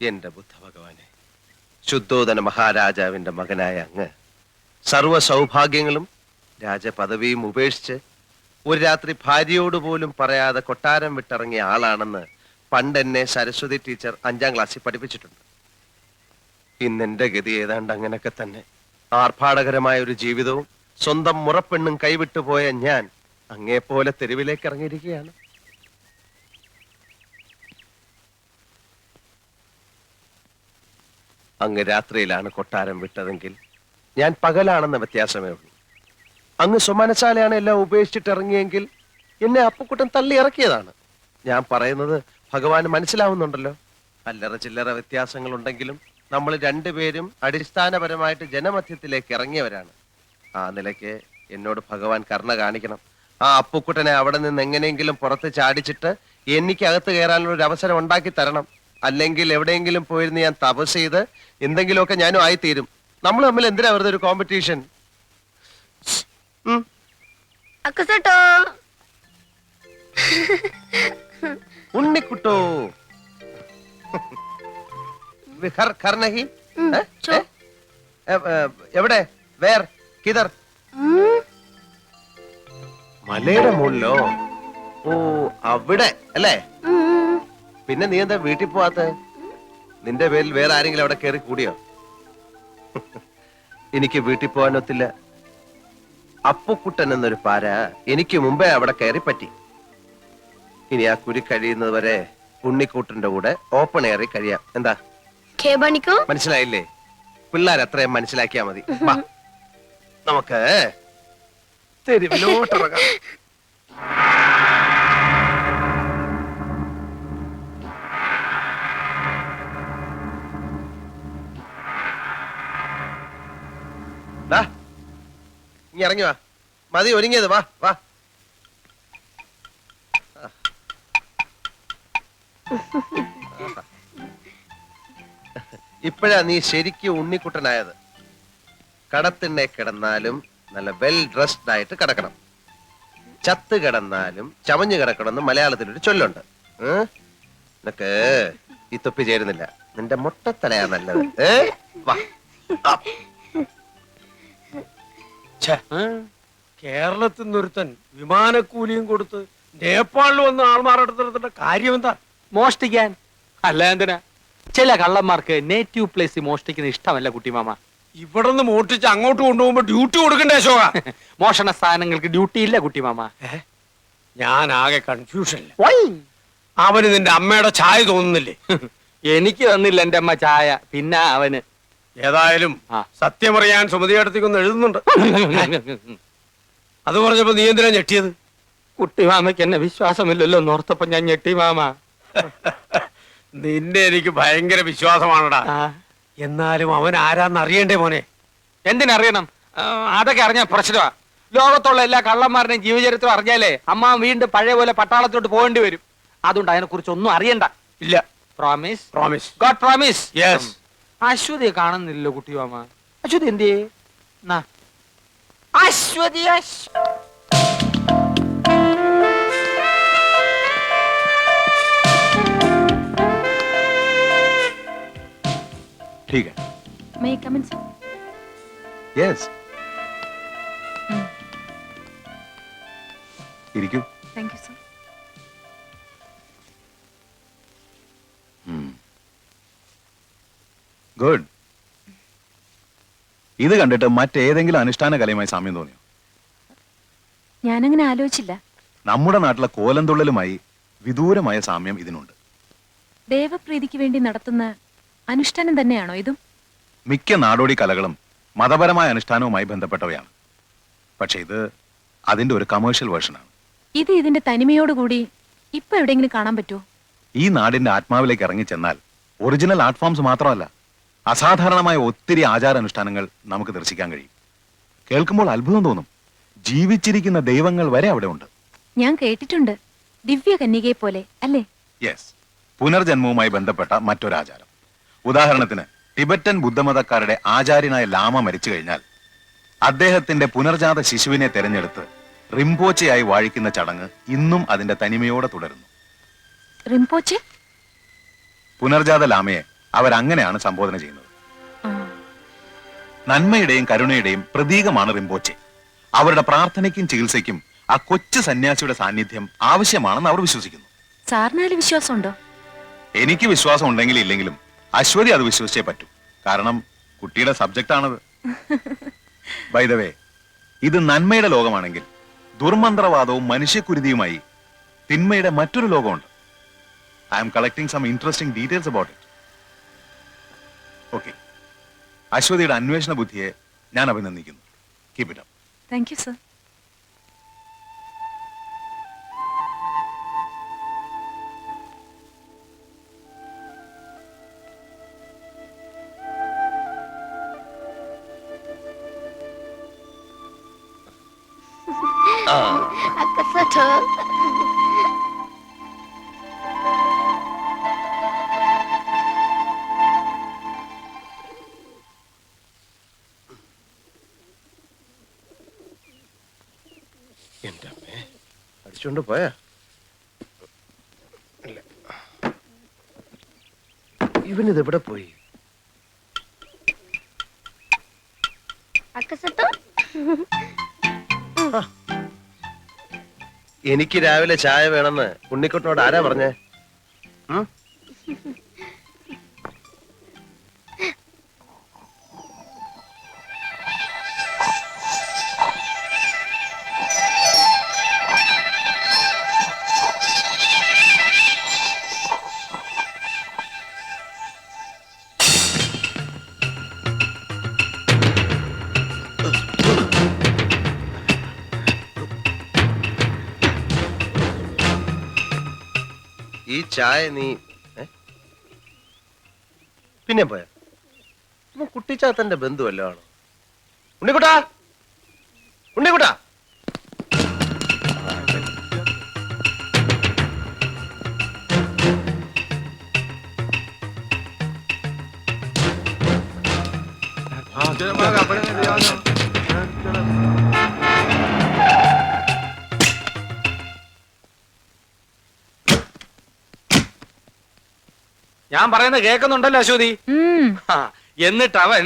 എന്റെ ബുദ്ധ ഭഗവാനെ, ശുദ്ധോദന മഹാരാജാവിന്റെ മകനായ അങ്ങ് സർവ്വ സൗഭാഗ്യങ്ങളും രാജപദവിയും ഉപേക്ഷിച്ച് ഒരു രാത്രി ഭാര്യയോട് പോലും പറയാതെ കൊട്ടാരം വിട്ടിറങ്ങിയ ആളാണെന്ന് പണ്ട് എന്നെ സരസ്വതി ടീച്ചർ 5ാം ക്ലാസ്സിൽ പഠിപ്പിച്ചിട്ടുണ്ട്. ഇന്നെന്റെ ഗതി ഏതാണ്ട് അങ്ങനെയൊക്കെ തന്നെ. ആർഭാടകരമായ ഒരു ജീവിതവും സ്വന്തം മുറപ്പെണ്ണും കൈവിട്ടുപോയ ഞാൻ അങ്ങേപ്പോലെ തെരുവിലേക്ക് ഇറങ്ങിയിരിക്കുകയാണ്. അങ്ങ് രാത്രിയിലാണ് കൊട്ടാരം വിട്ടതെങ്കിൽ ഞാൻ പകലാണെന്ന വ്യത്യാസമേ ഉള്ളൂ. അങ്ങ് സ്വമനസാലയാണ് എല്ലാം ഉപേക്ഷിച്ചിട്ട് ഇറങ്ങിയെങ്കിൽ എന്നെ അപ്പുക്കുട്ടൻ തള്ളി ഇറക്കിയതാണ്. ഞാൻ പറയുന്നത് ഭഗവാന് മനസ്സിലാവുന്നുണ്ടല്ലോ. അല്ലറ ചില്ലറ വ്യത്യാസങ്ങൾ ഉണ്ടെങ്കിലും നമ്മൾ രണ്ടുപേരും അടിസ്ഥാനപരമായിട്ട് ജനമധ്യത്തിലേക്ക് ഇറങ്ങിയവരാണ്. ആ നിലയ്ക്ക് എന്നോട് ഭഗവാൻ കരുണ കാണിക്കണം. ആ അപ്പുക്കുട്ടനെ അവിടെ നിന്ന് എങ്ങനെയെങ്കിലും പുറത്ത് ചാടിച്ചിട്ട് എനിക്ക് അകത്ത് കയറാനുള്ള ഒരു അവസരം ഉണ്ടാക്കി തരണം. അല്ലെങ്കിൽ എവിടെയെങ്കിലും പോയിരുന്ന് ഞാൻ തപസ് ചെയ്ത് എന്തെങ്കിലുമൊക്കെ ഞാനും ആയിത്തീരും. നമ്മൾ തമ്മിൽ എന്തിനാ വെറുതെ ഒരു കോമ്പറ്റീഷൻ? ഉണ്ണിക്കുട്ടോ എവിടെ? വേർ കിതർ? മലയുടെ മുകളിലോ? ഓ, അവിടെ അല്ലേ? പിന്നെ നീ എന്താ വീട്ടിൽ പോവാത്ത? നിന്റെ പേരിൽ വേറെ ആരെങ്കിലും അവിടെ കയറി കൂടിയോ? എനിക്ക് വീട്ടിൽ പോകാനൊത്തില്ല. അപ്പുക്കുട്ടൻ എന്നൊരു പാര എനിക്ക് മുമ്പേ അവിടെ കയറി പറ്റി. ഇനി ആ കുരി കഴിയുന്നത് വരെ ഉണ്ണിക്കൂട്ടന്റെ കൂടെ ഓപ്പൺ എയറിൽ കഴിയാം. എന്താ മനസ്സിലായില്ലേ? പിള്ളേർ അത്രയും മനസ്സിലാക്കിയാ മതി. നമുക്ക് തെരുവിലോട്ടിറങ്ങാം. ഇനി ഇറങ്ങി വാ. മതി ഒരുങ്ങിയത്. വാ വാ. ഇപ്പോഴാ നീ ശരിക്കും ഉണ്ണിക്കുട്ടനായത്. കടത്തിണ്ണെ കിടന്നാലും നല്ല വെൽ ഡ്രസ്ഡ് ആയിട്ട് കിടക്കണം. ചത്ത് കിടന്നാലും ചമഞ്ഞു കിടക്കണമെന്ന് മലയാളത്തിലൊരു ചൊല്ലുണ്ട്. നിനക്ക് ഈ തൊപ്പി ചേരുന്നില്ല. നിന്റെ മുട്ടത്തലയാ നല്ലത്. വാ. കേരളത്തിൽ നിന്നൊരുത്തൻ വിമാനക്കൂലിയും കൊടുത്ത് നേപ്പാളിൽ വന്ന് ആൾമാറെടുത്തിടത്തിന്റെ കാര്യം എന്താ? മോഷ്ടിക്കാൻ. അല്ല എന്തിനാ? ചില കള്ളന്മാർക്ക് നേറ്റീവ് പ്ലേസ് മോഷ്ടിക്കുന്ന ഇഷ്ടമല്ല കുട്ടിമാമ. ഇവിടെ നിന്ന് മോഷ്ടിച്ച് അങ്ങോട്ട് കൊണ്ടുപോകുമ്പോ ഡ്യൂട്ടി കൊടുക്കണ്ടേ അശോക? മോഷണ സ്ഥാനങ്ങൾക്ക് ഡ്യൂട്ടി ഇല്ല കുട്ടിമാമ. ഞാൻ ആകെ കൺഫ്യൂഷനില്ല. അവന് നിന്റെ അമ്മയുടെ ചായ തോന്നുന്നില്ലേ? എനിക്ക് തന്നില്ല എന്റെ അമ്മ ചായ. പിന്നെ അവന് ഏതായാലും സത്യമറിയാൻ സുമതിയടത്തേക്കൊന്ന് എഴുതുന്നുണ്ട്. അത് പറഞ്ഞപ്പോ നീ എന്തിനാ ഞെട്ടിയത്? കുട്ടിമാമയ്ക്ക് എന്നെ വിശ്വാസമില്ലല്ലോ എന്നോർത്തപ്പോ ഞാൻ ഞെട്ടി മാമ. നിന്നെ എനിക്ക് ഭയങ്കര വിശ്വാസമാണടാ. എന്നാലും അവൻ ആരാന്ന് അറിയണ്ടേ മോനെ? എന്തിനറിയണം? അതൊക്കെ അറിഞ്ഞ പ്രശ്നമാ. ലോകത്തുള്ള എല്ലാ കള്ളന്മാരുടെയും ജീവചരിത്രം അറിഞ്ഞാലേ അമ്മ വീണ്ടും പഴയ പോലെ പട്ടാളത്തോട്ട് പോകേണ്ടി വരും. അതുകൊണ്ട് അതിനെ കുറിച്ച് ഒന്നും അറിയണ്ട. ഇല്ല. Promise? Promise. God promise. Yes. അശ്വതിയെ കാണുന്നില്ലല്ലോ കുട്ടിമാമ. അശ്വതി എന്തിയേ? അശ്വതി ठीक है. May I come in, sir? Yes. ഇരിക്കൂ. Thank you, sir. ഗുഡ്. ഇത് കണ്ടിട്ട് മറ്റേതെങ്കിലും അനുഷ്ഠാന കലയുമായി സാമ്യം തോന്നിയോ? ഞാനങ്ങനെ ആലോചിച്ചില്ല. നമ്മുടെ നാട്ടിലെ കോലംതുള്ളലുമായി വിദൂരമായ സാമ്യം ഇതിനുണ്ട്. ദേവപ്രീതിക്ക് വേണ്ടി നടത്തുന്ന അനുഷ്ഠാനം തന്നെയാണോ ഇതും? മിക്ക നാടോടി കലകളും മതപരമായ അനുഷ്ഠാനവുമായി ബന്ധപ്പെട്ടവയാണ്. പക്ഷെ ഇത് അതിന്റെ ഒരു കമേഴ്ഷ്യൽ വേർഷനാണ്. ഇത് ഇതിന്റെ തനിമയോടുകൂടി ഇപ്പൊ എവിടെയെങ്കിലും കാണാൻ പറ്റുമോ? ഈ നാടിന്റെ ആത്മാവിലേക്ക് ഇറങ്ങിച്ചെന്നാൽ ഒറിജിനൽ ആർട്ട് ഫോംസ് മാത്രമല്ല, അസാധാരണമായ ഒത്തിരി ആചാരാനുഷ്ഠാനങ്ങൾ നമുക്ക് ദർശിക്കാൻ കഴിയും. കേൾക്കുമ്പോൾ അത്ഭുതം തോന്നും. ജീവിച്ചിരിക്കുന്ന ദൈവങ്ങൾ വരെ അവിടെ ഉണ്ട്. ഞാൻ കേട്ടിട്ടുണ്ട്. ദിവ്യ കന്യകയെ പോലെ അല്ലേ? യെസ്. പുനർജന്മവുമായി ബന്ധപ്പെട്ട മറ്റൊരാചാരം. ഉദാഹരണത്തിന് ടിബറ്റൻ ബുദ്ധമതക്കാരുടെ ആചാര്യനായ ലാമ മരിച്ചു കഴിഞ്ഞാൽ അദ്ദേഹത്തിന്റെ പുനർജാത ശിശുവിനെ തെരഞ്ഞെടുത്ത് റിംപോച്ചയായി വാഴിക്കുന്ന ചടങ്ങ് ഇന്നും അതിന്റെ തനിമയോടെ തുടരുന്നു. റിംപോച്ചെ? പുനർജാത ലാമയെ അവരങ്ങനെയാണ് സംബോധന ചെയ്യുന്നത്. ആ, നന്മയുടെയും കരുണയുടെയും പ്രതീകമാണ് റിംപോച്ചെ. അവരുടെ പ്രാർത്ഥനയ്ക്കും ചികിത്സയ്ക്കും ആ കൊച്ചു സന്യാസിയുടെ സാന്നിധ്യം ആവശ്യമാണെന്ന് അവർ വിശ്വസിക്കുന്നു. സാറിനാല് വിശ്വാസമുണ്ടോ? എനിക്ക് വിശ്വാസം ഉണ്ടെങ്കിലും ഇല്ലെങ്കിലും അശ്വതി അത് വിശ്വസിച്ചേ പറ്റൂ. കാരണം കുട്ടിയുടെ സബ്ജക്റ്റ് ആണത്. ബൈ ദ വേ, ഇത് നന്മയുടെ ലോകമാണെങ്കിൽ ദുർമന്ത്രവാദവും മനുഷ്യക്കുരുതിയുമായി തിന്മയുടെ മറ്റൊരു ലോകമുണ്ട്. I am collecting some interesting details about it. Okay, അശ്വതിയുടെ അന്വേഷണ ബുദ്ധിയെ ഞാൻ അഭിനന്ദിക്കുന്നു. Keep it up. Thank you sir. Akasato. എന്റെ അമ്മേ, അടിച്ചോണ്ട് പോയാ? ഇല്ല. ഇവനിത് എവിടെ പോയി? Akasato. എനിക്ക് രാവിലെ ചായ വേണമെന്ന് ഉണ്ണിക്കുട്ടനോട് ആരാ പറഞ്ഞേ? ഉം? ഈ ചായ നീ പിന്നെ പോയാ? കുട്ടിച്ചാത്തന്റെ ബന്ധുവല്ലോ ആണോ? ഉണ്ണിക്കുട്ടാ, ഉണ്ണിക്കുട്ടാ. ഞാൻ പറയുന്നത് കേൾക്കുന്നുണ്ടല്ലോ അശ്വതി? ഉം. ആ, എന്നിട്ട് അവൻ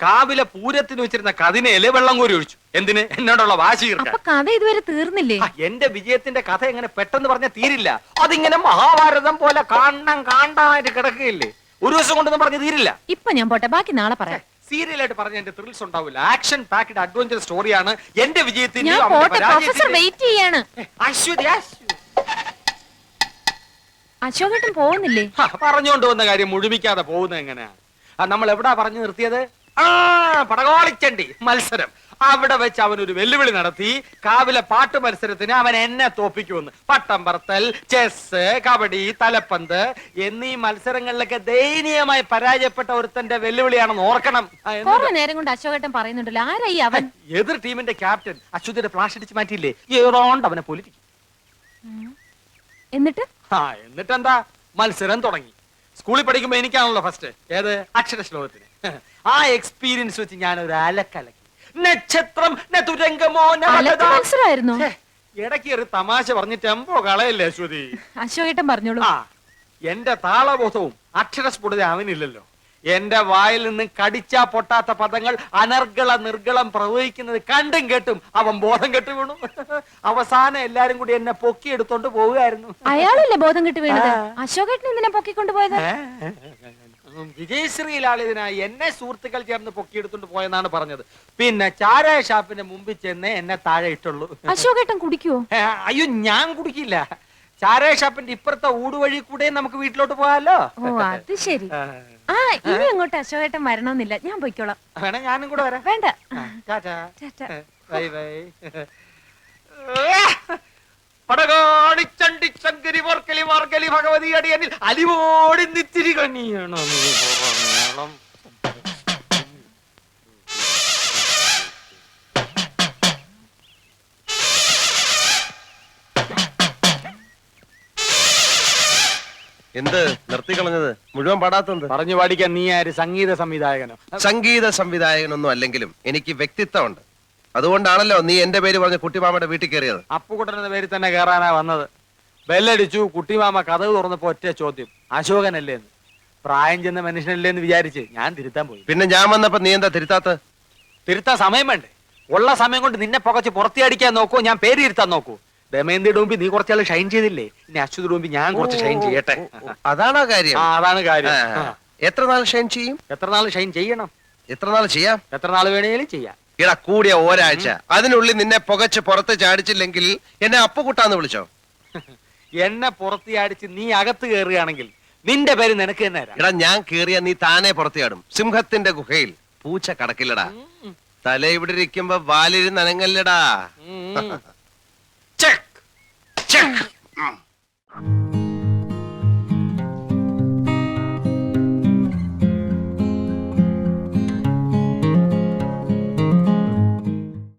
കാവിലെ പൂരത്തിന് വെച്ചിരുന്ന കതിനയില് വെള്ളം കോരി ഒഴിച്ചു. എന്തിന്? എന്നോടുള്ള വാശി തീർക്കാൻ. അപ്പൊ കഥ ഇതുവരെ തീർന്നില്ലേ? ആ, എന്റെ വിജയത്തിന്റെ കഥ എങ്ങനെ പെട്ടെന്ന് പറഞ്ഞാൽ തീരില്ല. അതിങ്ങനെ മഹാഭാരതം പോലെ കാണാനായിട്ട് കിടക്കുകയില്ലേ? ഒരു ദിവസം കൊണ്ടൊന്നും പറഞ്ഞ് തീരില്ല. ഇപ്പൊ ഞാൻ പോട്ടെ, ബാക്കി നാളെ പറയാം. സീരിയലായിട്ട് പറഞ്ഞ എന്റെ ത്രിൽസ് ഉണ്ടാവില്ല. ആക്ഷൻ പാക്ഡ് അഡ്വഞ്ചർ സ്റ്റോറിയാണ് എന്റെ വിജയത്തിന്റെ. ഞാൻ പോട്ടെ, പ്രൊഫസർ വെയിറ്റ് ചെയ്യാണ്. അശ്വതി, അശോകേട്ടൻ പോകുന്നില്ലേ? പറഞ്ഞുകൊണ്ട് വന്ന കാര്യം മുഴുമിക്കാതെ പോകുന്നത് എങ്ങനെയാ? നമ്മൾ എവിടാ പറഞ്ഞു നിർത്തിയത്? പടകോളിച്ചണ്ടി മത്സരം. അവിടെ വെച്ച് അവൻ ഒരു വെല്ലുവിളി നടത്തി. കാവിലെ പാട്ട് മത്സരത്തിന് അവൻ എന്നെ തോപ്പിക്കുമെന്ന്. പട്ടം പറത്തൽ, ചെസ്, കബഡി, തലപ്പന്ത് എന്നീ മത്സരങ്ങളിലൊക്കെ ദയനീയമായി പരാജയപ്പെട്ട ഒരുത്തന്റെ വെല്ലുവിളിയാണെന്ന് ഓർക്കണം. കുറെ നേരം കൊണ്ട് അശോകേട്ടൻ പറയുന്നുണ്ടല്ലോ, ആരായി അവൻ? എതിർ ടീമിന്റെ ക്യാപ്റ്റൻ അശ്വതിയുടെ ഫ്ലാഷ് അടിച്ച് മാറ്റിയില്ലേ? ഏറോണ്ട് അവനെ പൊലിറ്റിക്കും. എന്നിട്ട് എന്നിട്ടെന്താ? മത്സരം തുടങ്ങി. സ്കൂളിൽ പഠിക്കുമ്പോ എനിക്കാണല്ലോ ഫസ്റ്റ്. ഏത്? അക്ഷര ശ്ലോകത്തിന്. ആ എക്സ്പീരിയൻസ് വെച്ച് ഞാൻ ഒരു അലക്കലക്കി. നക്ഷത്രം മത്സരമായിരുന്നോ? ഇടയ്ക്ക് ഒരു തമാശ പറഞ്ഞ് ടെമ്പോ കളയല്ലേ അശ്വതി? അശോകേട്ടൻ പറഞ്ഞോളൂ. ആ, എന്റെ താളബോധവും അക്ഷരസ്ഫുടത അവനില്ലല്ലോ. എന്റെ വായിൽ നിന്ന് കടിച്ചാ പൊട്ടാത്ത പദങ്ങൾ അനർഗള നിർഗളം പ്രവഹിക്കുന്നത് കണ്ടും കേട്ടും അവൻ ബോധം കെട്ടു വീണു. അവസാനം എല്ലാരും കൂടി എന്നെ പൊക്കിയെടുത്തോണ്ട് പോവുകയായിരുന്നു. അയാളല്ലേ ബോധം കെട്ട് വീണത്? അശോകേട്ടൻ എന്തിനാ പൊക്കിക്കൊണ്ടുപോയത്? വിജയശ്രീലാളിതിനായി എന്നെ സുഹൃത്തുക്കൾ ചേർന്ന് പൊക്കിയെടുത്തോണ്ട് പോയെന്നാണ് പറഞ്ഞത്. പിന്നെ ചാരായ ഷാപ്പിന്റെ മുമ്പിൽ ചെന്ന് എന്നെ താഴെ ഇട്ടുള്ളൂ. അശോകേട്ടൻ കുടിക്കുവോ? അയ്യോ, ഞാൻ കുടിക്കില്ല. ചാരായ ഷാപ്പിന്റെ ഇപ്പുറത്തെ ഊടുവഴി കൂടെ നമുക്ക് വീട്ടിലോട്ട് പോകാലോ. ഓ, അത് ശരി. ആ, ഇനി അങ്ങോട്ട് അശോകേട്ടൻ വരണമെന്നില്ല, ഞാൻ പോയിക്കോളാം. വേണേ ഞാനും കൂടെ വരാം. വേണ്ട. ടാറ്റാ. ടാറ്റാ. Bye bye. പടകാടി ചണ്ടി ചങ്കരി വർക്കലി മാർഗലി ഭഗവതി അടിയനിൽ അലിവോടി നിത്തിരി കണിയണം. എന്ത് നിർത്തി കളഞ്ഞത്? മുഴുവൻ പാടാത്തത്? പറഞ്ഞു പാടിക്കാൻ നീ ആര്? സംഗീത സംവിധായകനോ? സംഗീത സംവിധായകനൊന്നും അല്ലെങ്കിലും എനിക്ക് വ്യക്തിത്വമുണ്ട്. അതുകൊണ്ടാണല്ലോ നീ എന്റെ പേര് പറഞ്ഞ കുട്ടിമാമയുടെ വീട്ടിൽ കയറിയത്. അപ്പുകുട്ടനെന്ന പേരിൽ തന്നെ കയറാനാ വന്നത്. ബെല്ലടിച്ചു. കുട്ടിമാമ കഥവ് തുറന്നപ്പോ ഒറ്റ ചോദ്യം, അശോകനല്ലേ എന്ന്. പ്രായം ചെന്ന മനുഷ്യനല്ലേ എന്ന് വിചാരിച്ച് ഞാൻ തിരുത്താൻ പോയി. പിന്നെ ഞാൻ വന്നപ്പോ നീ എന്താ തിരുത്താത്ത? തിരുത്താൻ സമയം വേണ്ടേ? ഉള്ള സമയം കൊണ്ട് നിന്നെ പുകച്ച് പുറത്തിയടിക്കാൻ നോക്കൂ, ഞാൻ പേര് ഇരുത്താൻ നോക്കൂ. ദമയന്തിയുടെ മുമ്പിൽ നീ കുറച്ചാൾ ഷൈൻ ചെയ്തില്ലേ, ഇനി അശ്വതിയുടെ മുമ്പിൽ ഞാൻ കുറച്ച് ഷൈൻ ചെയ്യട്ടെ. അതാണോ കാര്യം? ആ, അതാണ് കാര്യം. ആ. എത്ര നാൾ ഷൈൻ ചെയ്യും? എത്ര നാൾ ഷൈൻ ചെയ്യണം? എത്ര നാൾ ചെയ്യാം? എത്ര നാൾ വേണേലും ചെയ്യാം. ഇടാ കൂടിയ ഒരാഴ്ച, അതിനുള്ളിൽ നിന്നെ പുകച്ച് പുറത്ത് ചാടിച്ചില്ലെങ്കിൽ എന്നെ അപ്പുകുട്ടാന്ന് വിളിച്ചോ. എന്നെ പുറത്തിയടിച്ച് നീ അകത്ത് കയറുകയാണെങ്കിൽ നിന്റെ പേര് നിനക്ക് തന്നെ തരാം. എടാ ഞാൻ കേറിയ നീ താനെ പുറത്തിയാടും. സിംഹത്തിന്റെ ഗുഹയിൽ പൂച്ച കടക്കില്ലടാ. തല ഇവിടെ ഇരിക്കുമ്പോ വാലിരുന്ന് അനങ്ങല്ലടാ. ഉം. Check check.